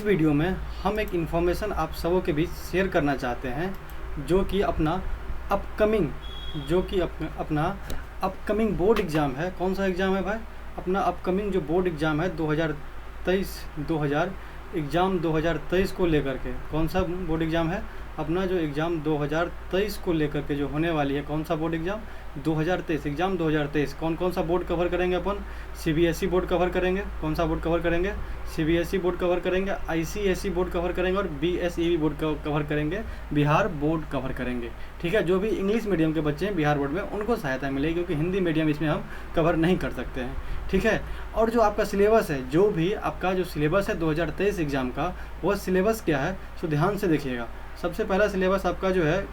Video में हम एक इन्फॉर्मेशन आप सबों के बीच शेयर करना चाहते हैं जो कि अपना अपकमिंग बोर्ड एग्ज़ाम है। कौन सा एग्ज़ाम है भाई? अपना अपकमिंग जो बोर्ड एग्ज़ाम है 2023 को लेकर के। कौन सा बोर्ड एग्ज़ाम है? अपना जो एग्ज़ाम 2023 को लेकर के जो होने वाली है। कौन सा बोर्ड एग्ज़ाम? 2023 एग्ज़ाम 2023। कौन कौन सा बोर्ड कवर करेंगे अपन? CBSE बोर्ड कवर करेंगे। कौन सा बोर्ड कवर करेंगे? CBSE बोर्ड कवर करेंगे, ICSE बोर्ड कवर करेंगे और BSEB बोर्ड कवर करेंगे, बिहार बोर्ड कवर करेंगे। ठीक है, जो भी इंग्लिश मीडियम के बच्चे हैं बिहार बोर्ड में उनको सहायता मिलेगी, क्योंकि हिंदी मीडियम इसमें हम कवर नहीं कर सकते हैं। ठीक है, और जो आपका सिलेबस है, जो भी आपका जो सिलेबस है 2023 एग्ज़ाम का, वो सिलेबस क्या है सो ध्यान से देखिएगा। सबसे पहला सिलेबस आपका जो है,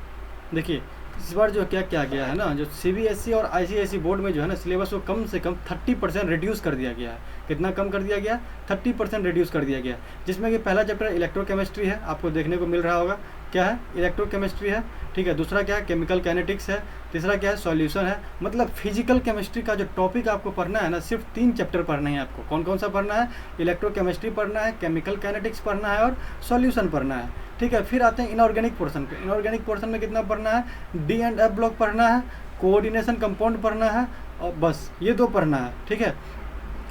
देखिए इस बार जो क्या क्या गया है ना, जो CBSE और ICSE बोर्ड में जो है ना सिलेबस को कम से कम 30% रिड्यूस कर दिया गया है। कितना कम कर दिया गया? 30% रिड्यूस कर दिया गया, जिसमें कि पहला चैप्टर इलेक्ट्रोकेमिस्ट्री है, आपको देखने को मिल रहा होगा। क्या है? इलेक्ट्रोकेमिस्ट्री है। ठीक है, दूसरा क्या है? केमिकल काइनेटिक्स है। तीसरा क्या है? सॉल्यूशन है। मतलब फिजिकल केमिस्ट्री का जो टॉपिक आपको पढ़ना है ना, सिर्फ 3 चैप्टर पढ़ने हैं आपको। कौन कौन सा पढ़ना है? इलेक्ट्रोकेमिस्ट्री पढ़ना है, केमिकल काइनेटिक्स पढ़ना है और सॉल्यूशन पढ़ना है। ठीक है, फिर आते हैं इनऑर्गेनिक पोर्शन पे। इनऑर्गेनिक पोर्शन में कितना पढ़ना है? D&F ब्लॉक पढ़ना है, कोऑर्डिनेशन कंपाउंड पढ़ना है और बस ये 2 पढ़ना है। ठीक है,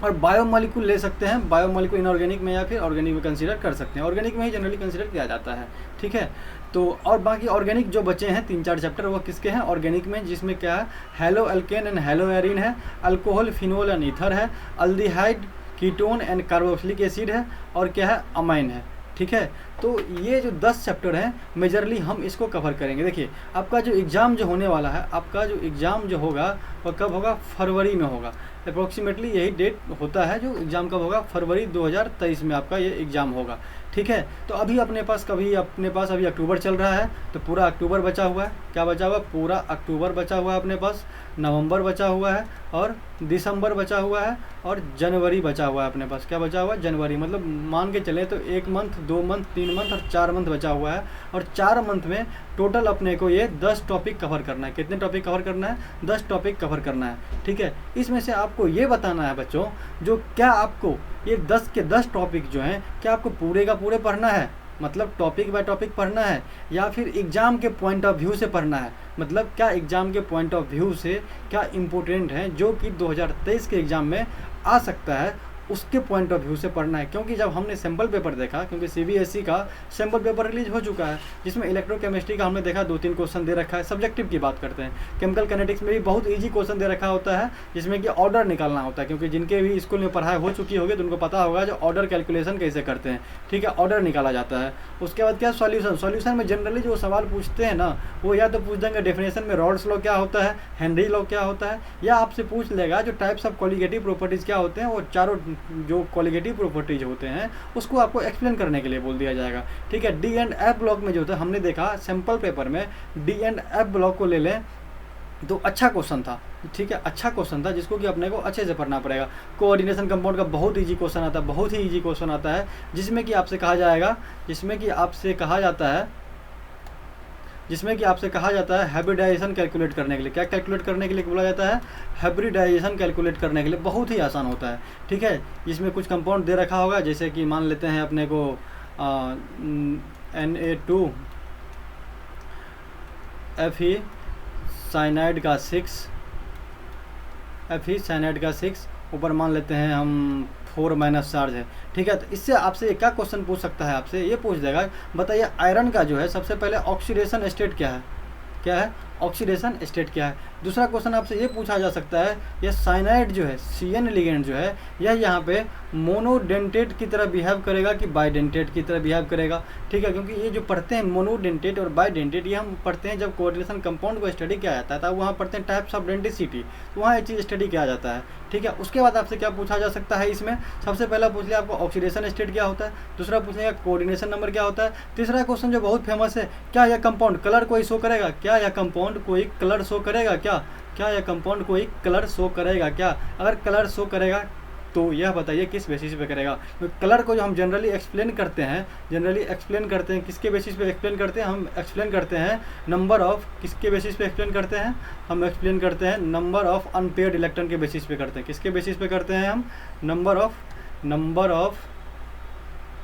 और बायोमोलिक्यूल ले सकते हैं। बायोमोलिक्यूल इनऑर्गेनिक में या फिर ऑर्गेनिक में कंसीडर कर सकते हैं। ऑर्गेनिक में ही जनरली कंसीडर किया जाता है। ठीक है, तो और बाकी ऑर्गेनिक जो बचे हैं 3-4 चैप्टर, वो किसके हैं ऑर्गेनिक में? जिसमें क्या है? Halo alkane and hello Erin है, अल्कोहल, फिनोल एंड ईथर है, aldehyde, ketone and carboxylic acid है और क्या है? अमाइन है। ठीक है, तो ये जो 10 चैप्टर हैं मेजरली हम इसको कवर करेंगे। देखिए आपका जो एग्ज़ाम जो होने वाला है, आपका जो एग्ज़ाम जो होगा वह कब होगा? फरवरी में होगा। अप्रोक्सीमेटली यही डेट होता है जो एग्ज़ाम कब होगा? फरवरी 2023 में आपका ये एग्ज़ाम होगा। ठीक है, तो अभी अपने पास अभी अक्टूबर चल रहा है, तो पूरा अक्टूबर बचा हुआ है। क्या बचा हुआ? पूरा अक्टूबर बचा हुआ है अपने पास, नवंबर बचा हुआ है और दिसंबर बचा हुआ है और जनवरी बचा हुआ है अपने पास। क्या बचा हुआ है? जनवरी। मतलब मान के चलें तो 1 मंथ, 2 मंथ, 3 मंथ और 4 मंथ बचा हुआ है। और 4 मंथ में टोटल अपने को ये 10 टॉपिक कवर करना है। कितने टॉपिक कवर करना है? 10 टॉपिक कवर करना है। ठीक है, इसमें से आपको ये बताना है बच्चों, जो क्या आपको ये 10 के 10 टॉपिक जो हैं, क्या आपको पूरे का पूरे पढ़ना है? मतलब टॉपिक बाय टॉपिक पढ़ना है या फिर एग्ज़ाम के पॉइंट ऑफ व्यू से पढ़ना है? मतलब क्या एग्ज़ाम के पॉइंट ऑफ व्यू से क्या इम्पोर्टेंट है जो कि 2023 के एग्ज़ाम में आ सकता है, उसके पॉइंट ऑफ व्यू से पढ़ना है। क्योंकि जब हमने सैम्पल पेपर देखा, क्योंकि CBSE का सैम्पल पेपर रिलीज हो चुका है, जिसमें इलेक्ट्रोकेमिस्ट्री का हमने देखा 2-3 क्वेश्चन दे रखा है। सब्जेक्टिव की बात करते हैं, केमिकल काइनेटिक्स में भी बहुत ईजी क्वेश्चन दे रखा होता है, जिसमें कि ऑर्डर निकालना होता है। क्योंकि जिनके भी स्कूल में पढ़ाई हो चुकी होगी तो उनको पता होगा जो ऑर्डर कैलकुलेशन कैसे करते हैं। ठीक है, ऑर्डर निकाला जाता है। उसके बाद क्या? सॉल्यूशन में जनरली जो सवाल पूछते हैं ना, वो या तो पूछ देंगे डेफिनेशन में रॉड्स लॉ क्या होता है, हेनरी लॉ क्या होता है, या आपसे पूछ लेगा जो टाइप्स ऑफ कॉलिगेटिव प्रॉपर्टीज़ क्या होते हैं। वो चारों जो कॉलिगेटिव प्रॉपर्टीज होते हैं उसको आपको एक्सप्लेन करने के लिए बोल दिया जाएगा। ठीक है, D&F ब्लॉक में जो था हमने देखा सैम्पल पेपर में, D&F ब्लॉक को ले लें तो अच्छा क्वेश्चन था। ठीक है, अच्छा क्वेश्चन था जिसको कि अपने को अच्छे से पढ़ना पड़ेगा। कोऑर्डिनेशन कंपाउंड का बहुत ईजी क्वेश्चन आता है, बहुत ही ईजी क्वेश्चन आता है, जिसमें कि आपसे कहा जाता है हाइब्रिडाइजेशन कैलकुलेट करने के लिए। क्या कैलकुलेट करने के लिए बोला जाता है? हाइब्रिडाइजेशन कैलकुलेट करने के लिए। बहुत ही आसान होता है। ठीक है, इसमें कुछ कंपाउंड दे रखा होगा, जैसे कि मान लेते हैं अपने को Na2 Fe साइनाइड का 6 ऊपर मान लेते हैं हम 4- चार्ज है। ठीक है, तो इससे आपसे क्या क्वेश्चन पूछ सकता है? आपसे ये पूछ देगा, बताइए आयरन का जो है सबसे पहले ऑक्सीडेशन स्टेट क्या है? क्या है? ऑक्सीडेशन स्टेट क्या है? दूसरा क्वेश्चन आपसे ये पूछा जा सकता है, यह साइनाइड जो है, CN लिगेंड जो है, यह यहाँ पे मोनोडेंटेट की तरह बिहेव करेगा कि बाइडेंटेट की तरह बिहेव करेगा? ठीक है, क्योंकि ये जो पढ़ते हैं मोनोडेंटेट और बाइडेंटेट, ये हम पढ़ते हैं जब कोऑर्डिनेशन कंपाउंड को स्टडी किया जाता है, तब वहाँ पढ़ते हैं टाइप्स ऑफ डेंटिसिटी, तो वहाँ ये चीज़ स्टडी किया जाता है। ठीक है, उसके बाद आपसे क्या पूछा जा सकता है इसमें? सबसे पहला पूछ लिया आपको ऑक्सीडेशन स्टेट क्या होता है, दूसरा पूछेगा कोऑर्डिनेशन नंबर क्या होता है, तीसरा क्वेश्चन जो बहुत फेमस है, क्या यह कंपाउंड कलर कोई शो करेगा? क्या यह कंपाउंड कोई कलर शो करेगा? क्या यह कंपाउंड कोई कलर शो करेगा? क्या अगर कलर शो करेगा तो यह बताइए किस बेसिस पे करेगा? तो कलर को जो हम जनरली एक्सप्लेन करते हैं किसके बेसिस पे एक्सप्लेन करते हैं? हम एक्सप्लेन करते हैं नंबर ऑफ, किसके बेसिस पे एक्सप्लेन करते हैं? हम एक्सप्लेन करते हैं नंबर ऑफ अनपेयर्ड इलेक्ट्रॉन के बेसिस पे करते हैं। किसके बेसिस पे करते हैं हम? नंबर ऑफ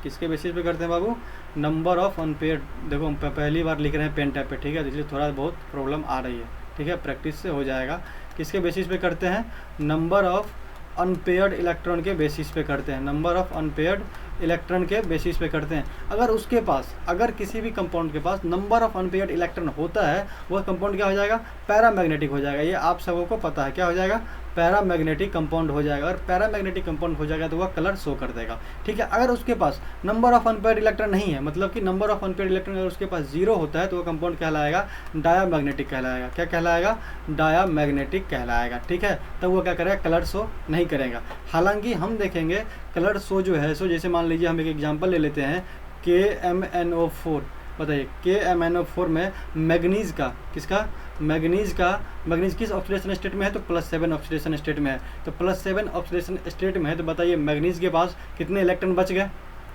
किसके बेसिस पे करते हैं बाबू? Number of unpaired. देखो हम पहली बार लिख रहे हैं पेन टैप पे, ठीक है, इसलिए थोड़ा बहुत प्रॉब्लम आ रही है, ठीक है, प्रैक्टिस से हो जाएगा। किसके बेसिस पे करते हैं? नंबर ऑफ अनपेयर्ड इलेक्ट्रॉन के बेसिस पे करते हैं, नंबर ऑफ अनपेयर्ड इलेक्ट्रॉन के बेसिस पे करते हैं। अगर उसके पास, अगर किसी भी कंपाउंड के पास नंबर ऑफ अनपेयर्ड इलेक्ट्रॉन होता है, वह कंपाउंड क्या हो जाएगा? पैरामैग्नेटिक हो जाएगा। ये आप सबों को पता है, क्या हो जाएगा? पैरामैग्नेटिक कंपाउंड हो जाएगा। और पैरामैग्नेटिक कंपाउंड हो जाएगा तो वह कलर शो कर देगा, ठीक है। अगर उसके पास नंबर ऑफ अनपेयर्ड इलेक्ट्रॉन नहीं है, मतलब कि नंबर ऑफ अनपेयर्ड इलेक्ट्रॉन अगर उसके पास 0 होता है, तो वह कंपाउंड कहलाएगा डायामैग्नेटिक कहलाएगा। क्या कहलाएगा? डायामैग्नेटिक कहलाएगा, ठीक है। तब वो क्या करेगा? कलर शो नहीं करेगा। हालांकि हम देखेंगे कलर शो जो है, सो जैसे मान लीजिए हम एक एग्जांपल ले लेते हैं, KMnO4। बताइए KMnO4 में मैग्नीज का, किसका? मैग्नीज का, मैग्नीज किस ऑक्सीडेशन स्टेट में है? तो +7 ऑक्सीडेशन स्टेट में है। तो +7 ऑक्सीडेशन स्टेट में है, तो बताइए मैग्नीज के पास कितने इलेक्ट्रॉन बच गए?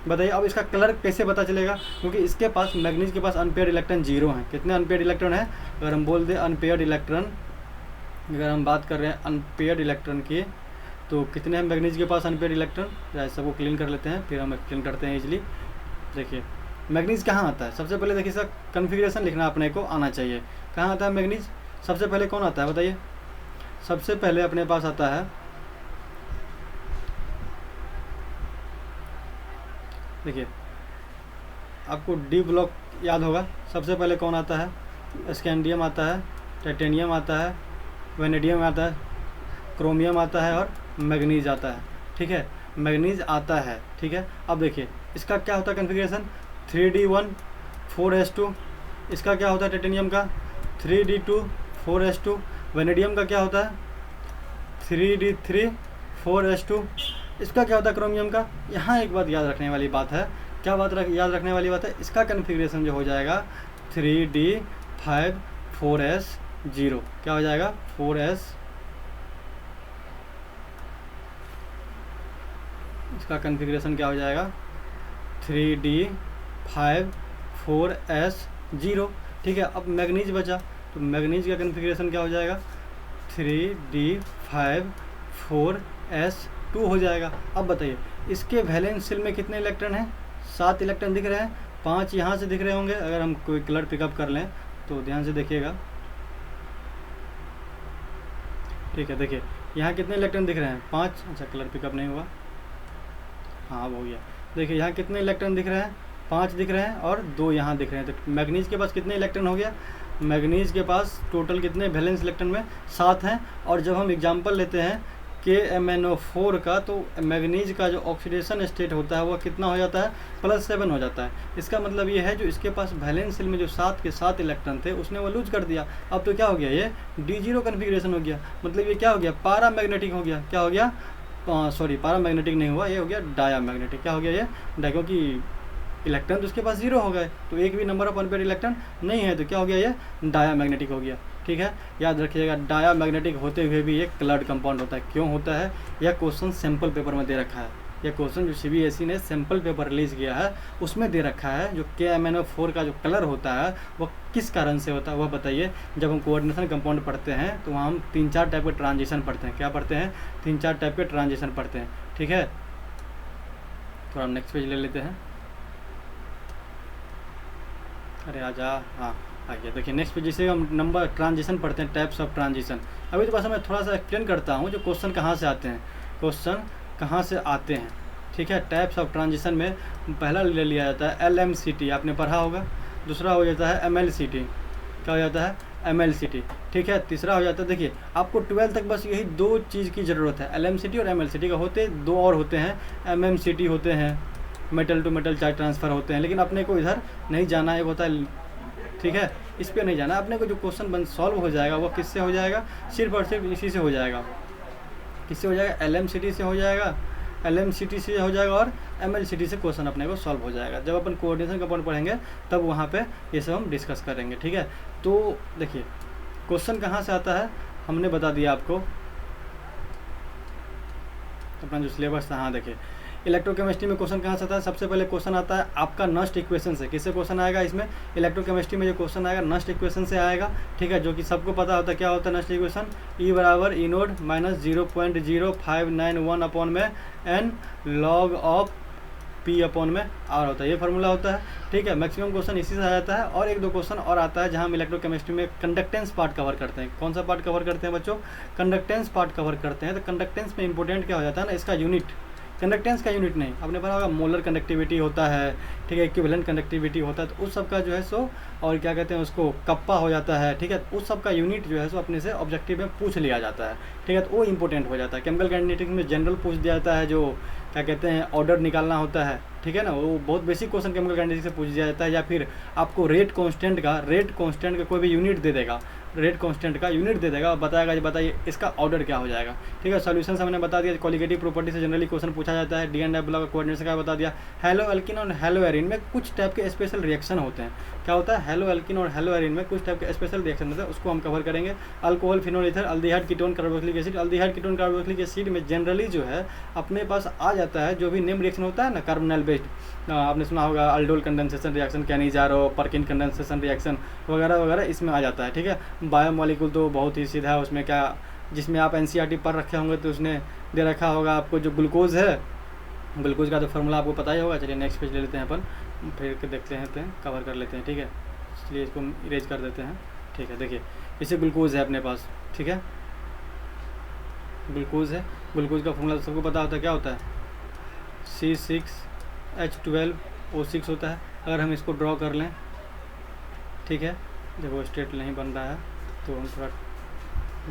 बताइए। अब इसका कलर कैसे पता चलेगा? क्योंकि इसके पास, मैग्नीज के पास अनपेयर्ड इलेक्ट्रॉन 0 हैं। कितने अनपेयर्ड इलेक्ट्रॉन है? अगर हम बोल दें अनपेयर्ड इलेक्ट्रॉन, अगर हम बात कर रहे हैं अनपेयर्ड इलेक्ट्रॉन की, तो कितने हैं मैग्नीज के पास अनपेयर्ड इलेक्ट्रॉन? ऐसा वो क्लीन कर लेते हैं, फिर हम एक्सप्लेन करते हैं इजीली। देखिए मैग्नीज कहाँ आता है? सबसे पहले देखिए इसका कन्फिग्रेशन लिखना अपने को आना चाहिए। कहाँ आता है मैग्नीज? सबसे पहले कौन आता है बताइए? सबसे पहले अपने पास आता है, देखिए आपको डी ब्लॉक याद होगा। सबसे पहले कौन आता है? स्कैंडियम आता है, टाइटेनियम आता है, वेनेडियम आता है, क्रोमियम आता है और मैग्नीज आता है, ठीक है। मैग्नीज आता है, ठीक है। अब देखिए इसका क्या होता है कन्फिग्रेशन? 3D1 4s2। इसका क्या होता है टाइटेनियम का? 3D2 4s2। वेनेडियम का क्या होता है? 3D3 4s2। इसका क्या होता है क्रोमियम का? यहाँ एक बात याद रखने वाली बात है। क्या बात याद रखने वाली बात है? इसका कन्फिग्रेशन जो हो जाएगा 3D5 4s0। क्या हो जाएगा? 4s। इसका कन्फिग्रेशन क्या हो जाएगा? 3D5 4s0, ठीक है। अब मैग्नीज बचा, तो मैग्नीज का कन्फिग्रेशन क्या हो जाएगा? 3D5 4s2 हो जाएगा। अब बताइए इसके वैलेंस शेल में कितने इलेक्ट्रॉन हैं? 7 इलेक्ट्रॉन दिख रहे हैं, 5 यहाँ से दिख रहे होंगे। अगर हम कोई कलर पिकअप कर लें तो ध्यान से देखिएगा, ठीक है। देखिए यहाँ कितने इलेक्ट्रॉन दिख रहे हैं? 5। अच्छा कलर पिकअप नहीं हुआ, हाँ अब हो गया। देखिए यहाँ कितने इलेक्ट्रॉन दिख रहे हैं? 5 दिख रहे हैं और 2 यहाँ दिख रहे हैं। तो मैग्नीज के पास कितने इलेक्ट्रॉन हो गया? मैग्नीज के पास टोटल कितने वैलेंस इलेक्ट्रॉन में? 7 हैं। और जब हम एग्जांपल लेते हैं KMnO4 का, तो मैग्नीज का जो ऑक्सीडेशन स्टेट होता है वह कितना हो जाता है? +7 हो जाता है। इसका मतलब ये है जो इसके पास वैलेंस शेल में जो 7 के 7 इलेक्ट्रॉन थे उसने वो लूज कर दिया। अब तो क्या हो गया? ये D0 कन्फिग्रेशन हो गया। मतलब ये क्या हो गया? पैरामैग्नेटिक हो गया। क्या हो गया? सॉरी पैरामैग्नेटिक नहीं हुआ, ये हो गया डायामैग्नेटिक। क्या हो गया ये? क्योंकि इलेक्ट्रॉन तो उसके पास 0 हो गए, तो एक भी नंबर ऑफ अनपेयर्ड इलेक्ट्रॉन नहीं है, तो क्या हो गया? ये डायामैग्नेटिक हो गया, ठीक है। याद रखिएगा डायामैग्नेटिक होते हुए भी ये क्लर्ड कंपाउंड होता है। क्यों होता है? यह क्वेश्चन सैम्पल पेपर में दे रखा है। यह क्वेश्चन जो CBSE ने सैम्पल पेपर रिलीज़ किया है उसमें दे रखा है। जो KMnO4 का जो कलर होता है वह किस कारण से होता है वह बताइए। जब हम कोऑर्डिनेशन कंपाउंड पढ़ते हैं तो वहाँ हम 3-4 टाइप के ट्रांजिशन पढ़ते हैं। क्या पढ़ते हैं? 3-4 टाइप के ट्रांजिशन पढ़ते हैं, ठीक है। थोड़ा नेक्स्ट पेज ले लेते हैं। अरे आजा, हाँ आ गया। देखिए नेक्स्ट पेज जैसे हम नंबर ट्रांजिशन पढ़ते हैं, टाइप्स ऑफ ट्रांजिशन। अभी तो बस मैं थोड़ा सा एक्सप्लेन करता हूँ जो क्वेश्चन कहाँ से आते हैं, क्वेश्चन कहाँ से आते हैं, ठीक है। टाइप्स ऑफ ट्रांजिशन में पहला ले लिया जाता है LMCT, आपने पढ़ा होगा। दूसरा हो जाता है MLCT। क्या हो जाता है? MLCT, ठीक है। तीसरा हो जाता है, देखिए आपको 12 तक बस यही 2 चीज़ की ज़रूरत है। LMCT और MLCT का होते 2 और होते हैं, MMCT होते हैं, metal to metal charge transfer होते हैं। लेकिन अपने को इधर नहीं जाना है, होता है, ठीक है, इस पर नहीं जाना। अपने को जो क्वेश्चन सॉल्व हो जाएगा वो किससे हो जाएगा? सिर्फ और सिर्फ इसी से हो जाएगा। किससे हो जाएगा? LMCT से हो जाएगा, LMCT से हो जाएगा और MLCT से क्वेश्चन अपने को सॉल्व हो जाएगा। जब अपन कोऑर्डिनेशन कंपाउंड पढ़ेंगे तब वहाँ पे ये सब हम डिस्कस करेंगे, ठीक है। तो देखिए क्वेश्चन कहाँ से आता है हमने बता दिया आपको, अपना जो सिलेबस था। हाँ देखिए इलेक्ट्रोकेमिस्ट्री में क्वेश्चन कहाँ से आता है? सबसे पहले क्वेश्चन आता है आपका नस्ट इक्वेशन से। किससे क्वेश्चन आएगा इसमें? इलेक्ट्रोकेमिस्ट्री में जो क्वेश्चन आएगा नस्ट इक्वेशन से आएगा, ठीक है। जो कि सबको पता होता है क्या होता है नस्ट इक्वेशन? E बराबर E नोड माइनस 0.0591 अपॉन में n log ऑफ P/R होता है, ये फार्मूला होता है। ठीक है, मैक्सिमम क्वेश्चन इसी से आ जाता है। और एक दो क्वेश्चन और आता है जहाँ हम इलेक्ट्रोकेमिस्ट्री में कंडक्टेंस पार्ट कवर करते हैं। कौन सा पार्ट कवर करते हैं बच्चों? कंडक्टेंस पार्ट कवर करते हैं। तो कंडक्टेंस में इंपॉर्टेंट क्या हो जाता है ना, इसका यूनिट, कंडक्टेंस का यूनिट नहीं, आपने पढ़ा होगा मोलर कंडक्टिविटी होता है, ठीक है, इक्विवेलेंट कंडक्टिविटी होता है, तो उस सब का जो है सो, और क्या कहते हैं उसको, कप्पा हो जाता है। ठीक है, उस सब का यूनिट जो है सो अपने से ऑब्जेक्टिव में पूछ लिया जाता है। ठीक है, तो वो इंपॉर्टेंट हो जाता है। केमिकल काइनेटिक्स में जनरल पूछ दिया जाता है, जो क्या कहते हैं ऑर्डर निकालना होता है। ठीक है ना, वो बहुत बेसिक क्वेश्चन केमिकल काइनेटिक्स से पूछ दिया जाता है। या फिर आपको रेट कांस्टेंट का कोई भी यूनिट दे देगा, रेट कांस्टेंट का यूनिट दे देगा, बताएगा, बताइए इसका ऑर्डर क्या हो जाएगा। ठीक है, सॉल्यूशन हमने बता दिया। कॉलिगेटिव प्रॉपर्टी से जनरली क्वेश्चन पूछा जाता है। D and F block coordination का बता दिया। हेलो एल्किन और हेलो एरिन में कुछ टाइप के स्पेशल रिएक्शन होते हैं। क्या होता है? हेलो एल्किन और हेलो एरिन में कुछ टाइप के स्पेशल रिएक्शन होते हैं, उसको हम कवर करेंगे। Alcohol, phenol ether, aldehyde, ketone, carboxylic acid. Aldehyde, ketone, carboxylic acid में जनरली जो है अपने पास आ जाता है जो भी नेम रिएक्शन होता है ना, कार्बोनिल बेस्ड, आपने सुना होगा aldol condensation reaction, Cannizzaro, Perkin condensation reaction वगैरह वगैरह इसमें आ जाता है। ठीक है, बायोमोलिक्यूल तो बहुत ही सीधा है, उसमें क्या, जिसमें आप एनसीईआरटी पढ़ रखे होंगे तो उसने दे रखा होगा आपको जो ग्लूकोज है, ग्लूकोज का तो फार्मूला आपको पता ही होगा। चलिए नेक्स्ट पेज ले लेते हैं अपन, फिर देखते हैं, कवर कर लेते हैं। ठीक है, इसलिए इसको इरेज कर देते हैं। ठीक है, देखिए इसे ग्लूकोज है अपने पास। ठीक है, ग्लूकोज है, ग्लूकोज का फार्मूला सबको पता होता है, क्या होता है? C6H12O6 होता है। अगर हम इसको ड्रॉ कर लें, ठीक है, देखो स्ट्रेट नहीं बन रहा है तो हम थोड़ा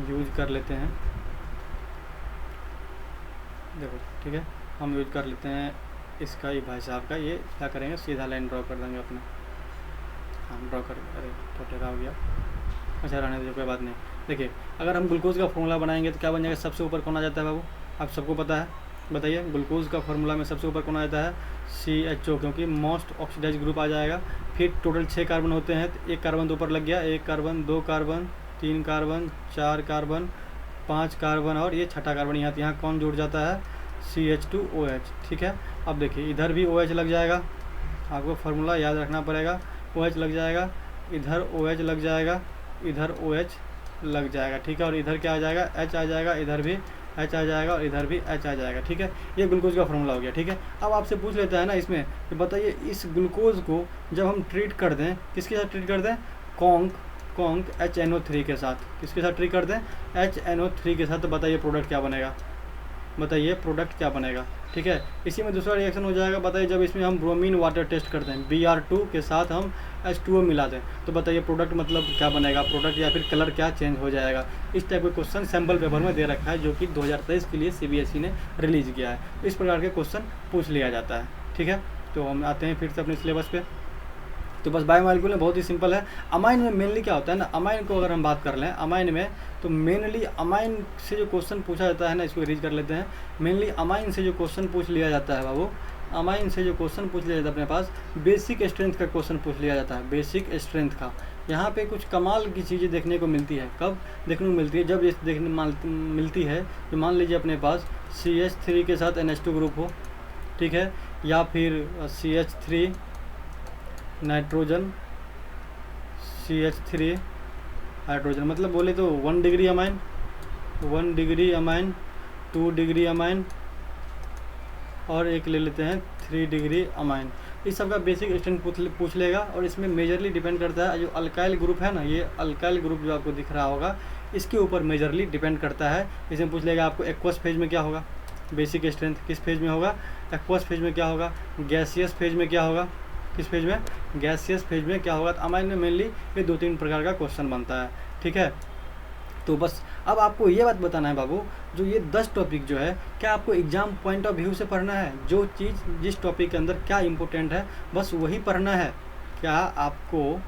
यूज कर लेते हैं। देखो, ठीक है, हम यूज कर लेते हैं इसका ही भाई साहब का। ये क्या करेंगे, सीधा लाइन ड्रॉ कर देंगे अपना, हम ड्रॉ कर, अरे थोड़ा हो गया, अच्छा रहने दीजिए, कोई बात नहीं। देखिए, अगर हम ग्लूकोज का फॉर्मूला बनाएंगे तो क्या बन जाएगा? सबसे ऊपर कौन आ जाता है बाबू, आप सबको पता है, बताइए। ग्लूकोज का फार्मूला में सबसे ऊपर कौन आ जाता है? CHO, क्योंकि मोस्ट ऑक्सीडाइज ग्रुप आ जाएगा। फिर टोटल 6 कार्बन होते हैं, तो एक कार्बन तो ऊपर लग गया, 1 carbon, 2 carbon, 3 carbon, 4 carbon, 5 carbon, और ये छठा कार्बन यहाँ कौन जुड़ जाता है? CH2OH। ठीक है, अब देखिए इधर भी OH लग जाएगा, आपको फार्मूला याद रखना पड़ेगा। OH लग जाएगा, इधर OH लग जाएगा, इधर OH लग जाएगा। ठीक है, और इधर क्या आ जाएगा? H आ जाएगा, इधर भी H आ जाएगा, और इधर भी H आ जाएगा। ठीक है, ये ग्लूकोज का फार्मूला हो गया। ठीक है, अब आपसे पूछ लेता है ना इसमें कि बताइए इस ग्लूकोज को जब हम ट्रीट कर दें, किसके साथ ट्रीट कर दें? कॉन्क HNO3 के साथ। किसके साथ ट्रीट कर दें? HNO3 के साथ। तो बताइए प्रोडक्ट क्या बनेगा, बताइए प्रोडक्ट क्या बनेगा। ठीक है, इसी में दूसरा रिएक्शन हो जाएगा। बताइए जब इसमें हम ब्रोमीन वाटर टेस्ट करते हैं, Br2 के साथ हम H2O मिला दें, तो बताइए प्रोडक्ट मतलब क्या बनेगा, प्रोडक्ट या फिर कलर क्या चेंज हो जाएगा। इस टाइप के क्वेश्चन सैम्पल पेपर में दे रखा है, जो कि 2023 के लिए CBSE ने रिलीज़ किया है। इस प्रकार के क्वेश्चन पूछ लिया जाता है। ठीक है, तो हम आते हैं फिर से अपने सिलेबस पे। तो बस बायोमॉलिक्यूल में बहुत ही सिंपल है। अमाइन में मेनली क्या होता है ना, अमाइन को अगर हम बात कर लें, अमाइन में तो मेनली अमाइन से जो क्वेश्चन पूछा जाता है ना, इसको रीड कर लेते हैं। मेनली अमाइन से जो क्वेश्चन पूछ लिया जाता है बाबू, अमाइन से जो क्वेश्चन पूछ लिया जाता है अपने पास, बेसिक स्ट्रेंथ का क्वेश्चन पूछ लिया जाता है, बेसिक स्ट्रेंथ का। यहाँ पे कुछ कमाल की चीज़ें देखने को मिलती है। कब देखने को मिलती है? जब ये देखने मिलती है तो मान लीजिए अपने पास CH3 के साथ NH2 ग्रुप हो, ठीक है, या फिर CH3 नाइट्रोजन, CH3 हाइड्रोजन, मतलब बोले तो 1 degree amine, 1 degree amine, 2 degree amine, और एक ले लेते हैं 3 डिग्री अमाइन। इस सब का बेसिक स्ट्रेंथ पूछ लेगा। और इसमें मेजरली डिपेंड करता है जो अल्काइल ग्रुप है ना, ये अल्काइल ग्रुप जो आपको दिख रहा होगा, इसके ऊपर मेजरली डिपेंड करता है। इसमें पूछ लेगा आपको एक्वस फेज में क्या होगा, बेसिक स्ट्रेंथ किस फेज में होगा, एक्वस फेज में क्या होगा, गैसियस फेज में क्या होगा, किस फेज में, गैसियस फेज में क्या होगा। तो अमाइन में मेनली ये 2-3 प्रकार का क्वेश्चन बनता है। ठीक है, तो बस अब आपको ये बात बताना है बाबू, जो ये 10 टॉपिक जो है, क्या आपको एग्जाम पॉइंट ऑफ व्यू से पढ़ना है? जो चीज़ जिस टॉपिक के अंदर क्या इंपॉर्टेंट है बस वही पढ़ना है। क्या आपको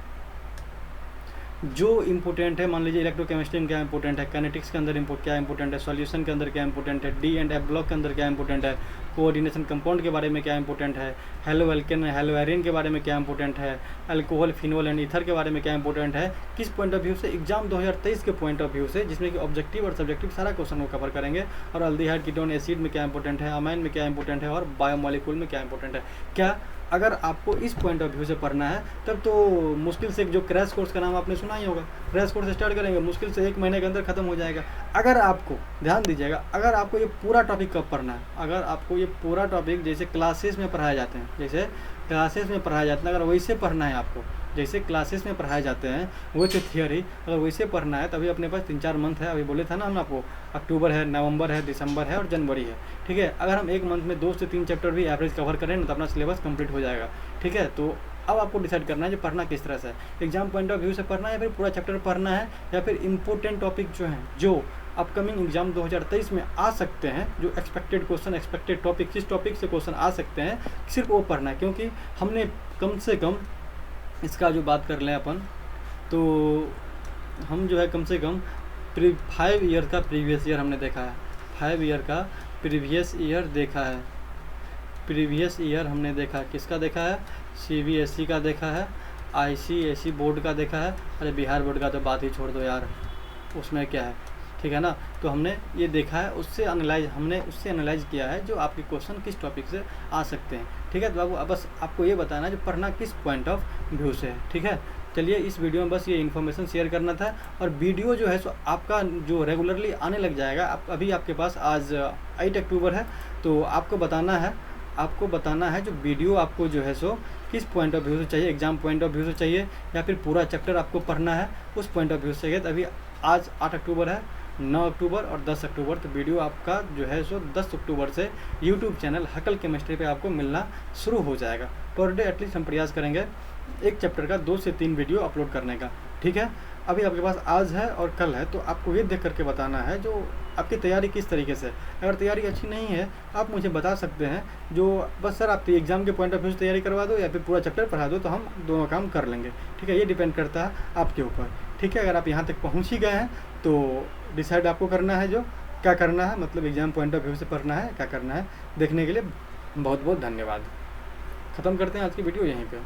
जो इंपॉर्टेंट है, मान लीजिए इलेक्ट्रोकेमिस्ट्री में क्या इंपॉर्टेंट है, काइनेटिक्स के अंदर क्या इंपॉर्टेंट है, सॉल्यूशन के अंदर क्या इंपॉर्टेंट है, डी एंड एफ ब्लॉक के अंदर क्या इंपॉर्टेंट है, कोऑर्डिनेशन कंपाउंड के बारे में क्या इंपॉर्टेंट है, हेलो एल्केन हेलो एरिन के बारे में क्या इंपॉर्टेंट है, अल्कोहल फिनोल एंड ईथर के बारे में क्या इंपॉर्टेंट है, किस पॉइंट ऑफ व्यू से, एग्जाम 2023 के पॉइंट ऑफ व्यू से, जिसमें कि ऑब्जेक्टिव और सब्जेक्टिव सारा क्वेश्चन को कवर करेंगे। और अल्डिहाइड कीटोन एसिड में क्या इंपॉर्टेंट है, अमाइन में क्या इंपॉर्टेंट है, और बायोमॉलिक्यूल में क्या इंपॉर्टेंट है। क्या अगर आपको इस पॉइंट ऑफ व्यू से पढ़ना है तब तो मुश्किल से जो क्रैश कोर्स का नाम आपने सुना ही होगा, क्रैश कोर्स स्टार्ट करेंगे, मुश्किल से 1 महीने के अंदर खत्म हो जाएगा। अगर आपको, ध्यान दीजिएगा, अगर आपको ये पूरा टॉपिक कब पढ़ना है, अगर आपको ये ये पूरा टॉपिक जैसे क्लासेस में पढ़ाए जाते हैं, जैसे क्लासेस में पढ़ाया जाता है, अगर वैसे पढ़ना है आपको, जैसे क्लासेस में पढ़ाए जाते हैं वो तो थियोरी, अगर वैसे पढ़ना है तो अभी अपने पास 3-4 मंथ है। अभी बोले था ना हम आपको, अक्टूबर है, नवंबर है, दिसंबर है और जनवरी है, ठीक है। अगर हम एक मंथ में 2 से 3 चैप्टर भी एवरेज कवर करें ना तो अपना सिलेबस कंप्लीट हो जाएगा, ठीक है। तो अब आपको डिसाइड करना है जो पढ़ना किस तरह से है, एग्जाम पॉइंट ऑफ व्यू से पढ़ना है या फिर पूरा चैप्टर पढ़ना है, या फिर इंपॉर्टेंट टॉपिक जो हैं जो अपकमिंग एग्जाम 2023 में आ सकते हैं, जो एक्सपेक्टेड क्वेश्चन, एक्सपेक्टेड टॉपिक, किस टॉपिक से क्वेश्चन आ सकते हैं, सिर्फ वो पढ़ना है। क्योंकि हमने कम से कम इसका जो बात कर लें अपन, तो हम जो है कम से कम 5 ईयर का प्रीवियस ईयर हमने देखा है, 5 ईयर का प्रीवियस ईयर देखा है। प्रीवियस ईयर हमने देखा, किसका देखा है, CBSE का देखा है, ICSE बोर्ड का देखा है। अरे बिहार बोर्ड का तो बात ही छोड़ दो यार, उसमें क्या है, ठीक है ना। तो हमने ये देखा है, उससे एनालाइज किया है जो आपके क्वेश्चन किस टॉपिक से आ सकते हैं, ठीक है। तो बाबू अब बस आपको ये बताना है जो पढ़ना किस पॉइंट ऑफ व्यू से है, ठीक है। चलिए इस वीडियो में बस ये इन्फॉर्मेशन शेयर करना था, और वीडियो जो है सो आपका जो रेगुलरली आने लग जाएगा। अभी आपके पास आज 8 अक्टूबर है, तो आपको बताना है जो वीडियो आपको जो है सो किस पॉइंट ऑफ व्यू से चाहिए, एग्जाम पॉइंट ऑफ व्यू से चाहिए या फिर पूरा चैप्टर आपको पढ़ना है उस पॉइंट ऑफ व्यू से चाहिए। तो अभी आज 8 अक्टूबर है, 9 अक्टूबर और 10 अक्टूबर, तो वीडियो आपका जो है सो 10 अक्टूबर से यूट्यूब चैनल हकल केमिस्ट्री पे आपको मिलना शुरू हो जाएगा। पर डे एटलीस्ट हम प्रयास करेंगे एक चैप्टर का 2 से 3 वीडियो अपलोड करने का, ठीक है। अभी आपके पास आज है और कल है, तो आपको ये देख करके बताना है जो आपकी तैयारी किस तरीके से। अगर तैयारी अच्छी नहीं है आप मुझे बता सकते हैं, जो बस सर आप एग्ज़ाम के पॉइंट ऑफ व्यू से तैयारी करवा दो या फिर पूरा चैप्टर पढ़ा दो, तो हम दोनों काम कर लेंगे, ठीक है। ये डिपेंड करता है आपके ऊपर, ठीक है। अगर आप यहाँ तक पहुँच ही गए हैं तो डिसाइड आपको करना है जो क्या करना है, मतलब एग्जाम पॉइंट ऑफ व्यू से पढ़ना है क्या करना है। देखने के लिए बहुत बहुत धन्यवाद। ख़त्म करते हैं आज की वीडियो यहीं पे।